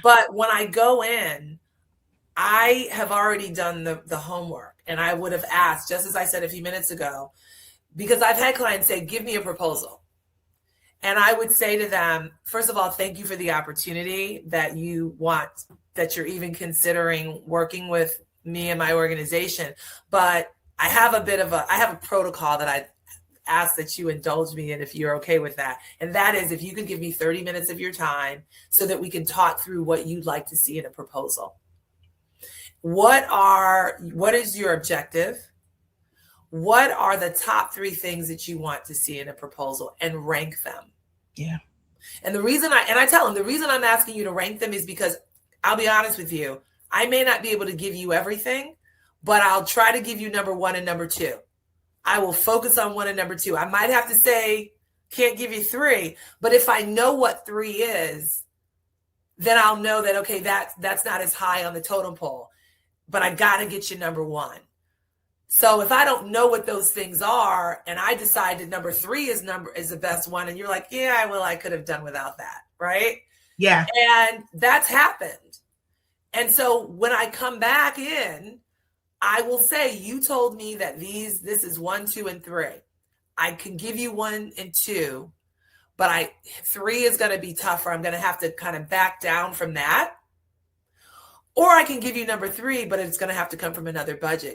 But when I go in, I have already done the homework, and I would have asked, just as I said a few minutes ago, because I've had clients say, give me a proposal. And I would say to them, first of all, thank you for the opportunity that you're even considering working with me and my organization. But I have a protocol that I ask that you indulge me in, if you're okay with that. And that is, if you could give me 30 minutes of your time so that we can talk through what you'd like to see in a proposal. What is your objective? What are the top 3 things that you want to see in a proposal, and rank them? Yeah. And I tell them, the reason I'm asking you to rank them is because, I'll be honest with you, I may not be able to give you everything, but I'll try to give you number 1 and number 2. I will focus on 1 and number 2. I might have to say, can't give you 3, but if I know what 3 is, then I'll know that, okay, that's not as high on the totem pole, but I got to get you number 1. So if I don't know what those things are, and I decide that number 3 is the best one, and you're like, yeah, well, I could have done without that, right? Yeah. And that's happened. And so when I come back in, I will say, you told me that this is 1, 2, and 3. I can give you 1 and 2, but 3 is going to be tougher. I'm going to have to kind of back down from that. Or I can give you number 3, but it's going to have to come from another budget.